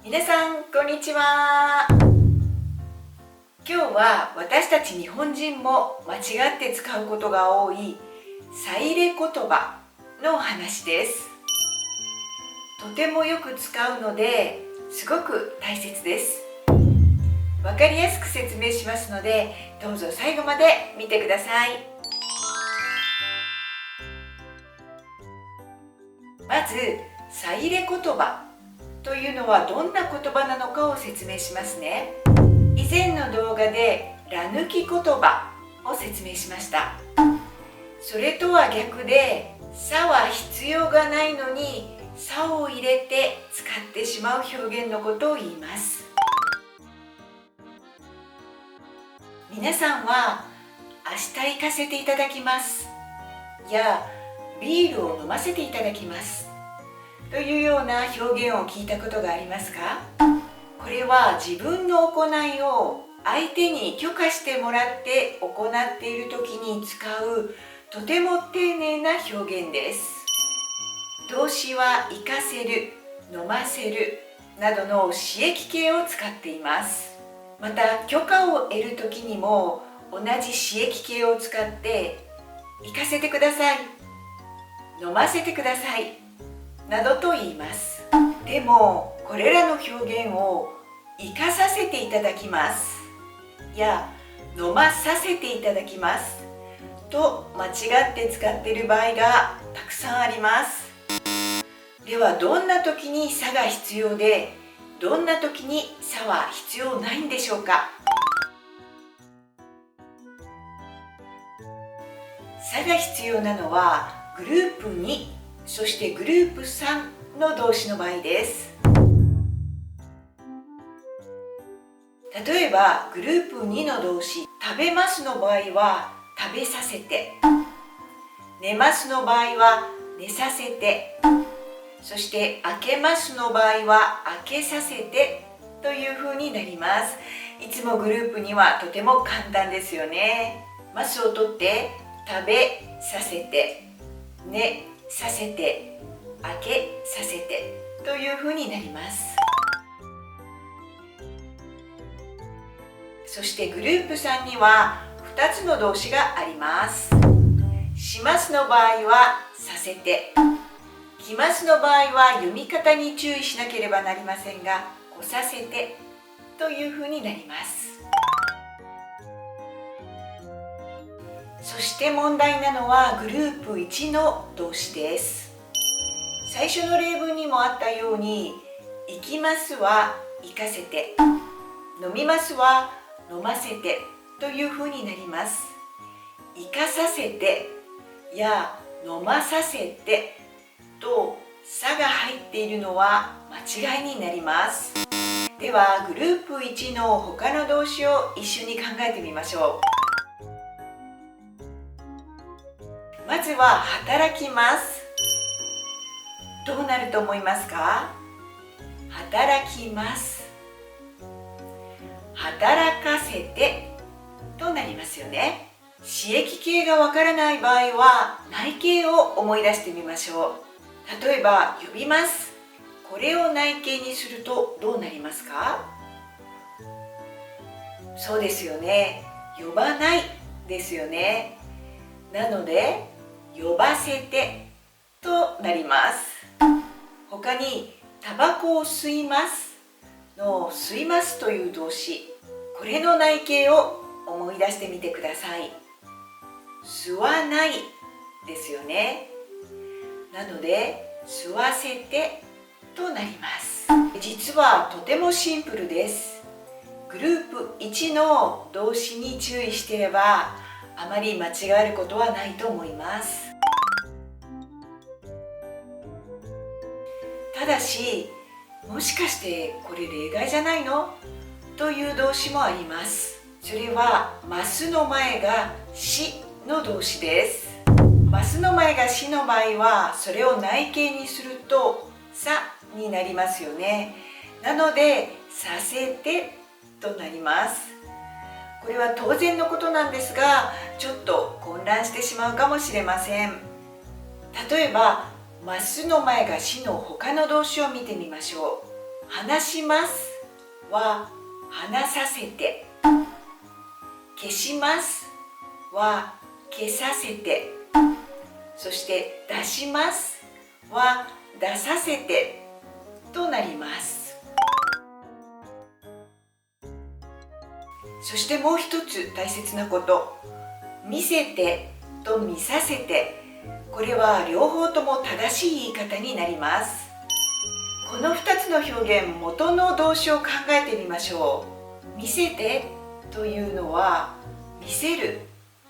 皆さんこんにちは。今日は私たち日本人も間違って使うことが多いさ入れ言葉のお話です。とてもよく使うのですごく大切です。わかりやすく説明しますのでどうぞ最後まで見てください。まずさ入れ言葉というのはどんな言葉なのかを説明しますね。以前の動画でら抜き言葉を説明しました。それとは逆でさは必要がないのにさを入れて使ってしまう表現のことを言います。皆さんは明日行かせていただきますやビールを飲ませていただきますというような表現を聞いたことがありますか？これは自分の行いを相手に許可してもらって行っている時に使うとても丁寧な表現です。動詞は行かせる、飲ませるなどの詞液形を使っています。また許可を得る時にも同じ詞液形を使って行かせてください、飲ませてくださいなどと言います。でもこれらの表現を生かさせていただきますや飲まさせていただきますと間違って使っている場合がたくさんあります。ではどんな時にさが必要でどんな時にさは必要ないんでしょうか？さが必要なのはグループ2そしてグループ3の動詞の場合です。例えばグループ2の動詞食べますの場合は食べさせて、寝ますの場合は寝させて、そして開けますの場合は開けさせてというふうになります。いつもグループ2はとても簡単ですよね。ますを取って食べさせて、寝させて、開けさせてというふうになります。そしてグループ3には2つの動詞があります。しますの場合はさせて、来ますの場合は読み方に注意しなければなりませんが来させてというふうになります。そして問題なのはグループ1の動詞です。最初の例文にもあったように行きますは行かせて、飲みますは飲ませてというふうになります。行かさせてや飲まさせてとさが入っているのは間違いになります。ではグループ1の他の動詞を一緒に考えてみましょう。まずは働きます。どうなると思いますか？働きます。働かせてとなりますよね。詞液形がわからない場合は内形を思い出してみましょう。例えば呼びます。これを内形にするとどうなりますか？そうですよね。呼ばないですよね。なので呼ばせてとなります。他にタバコを吸いますの吸いますという動詞、これの内形を思い出してみてください。吸わないですよね。なので吸わせてとなります。実はとてもシンプルです。グループ1の動詞に注意していればあまり間違えることはないと思います。ただし、もしかしてこれ例外じゃないのという動詞もあります。それはますの前がしの動詞です。ますの前がしの場合はそれを内形にするとさになりますよね。なのでさせてとなります。これは当然のことなんですがちょっと混乱してしまうかもしれません。例えばますの前がしの他の動詞を見てみましょう。話しますは話させて、消しますは消させて、そして出しますは出させてとなります。そしてもう一つ大切なこと、見せてと見させて、これは両方とも正しい言い方になります。この2つの表現、元の動詞を考えてみましょう。見せてというのは見せる、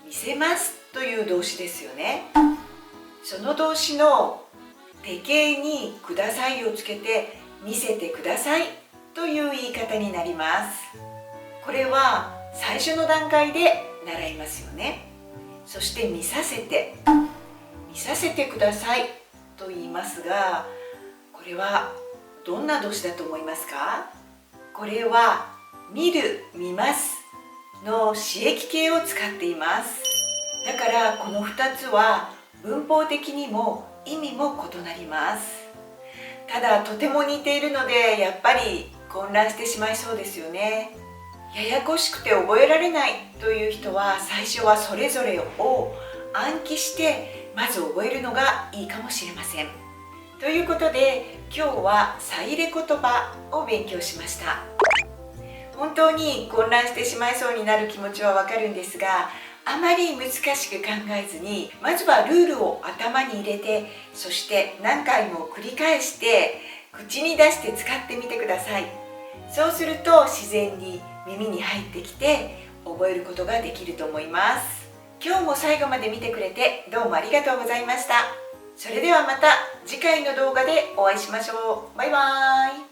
見せますという動詞ですよね。その動詞の定型にくださいをつけて見せてくださいという言い方になります。これは最初の段階で習いますよね。そして見させて、見させてくださいと言いますが、これはどんな動詞だと思いますか？これは見る、見ますの詞液形を使っています。だからこの2つは文法的にも意味も異なります。ただとても似ているので、やっぱり混乱してしまいそうですよね。ややこしくて覚えられないという人は、最初はそれぞれを暗記してまず覚えるのがいいかもしれません。ということで今日はさ入れ言葉を勉強しました。本当に混乱してしまいそうになる気持ちはわかるんですが、あまり難しく考えずに、まずはルールを頭に入れて、そして何回も繰り返して口に出して使ってみてください。そうすると自然に耳に入ってきて覚えることができると思います。今日も最後まで見てくれてどうもありがとうございました。それではまた次回の動画でお会いしましょう。バイバーイ。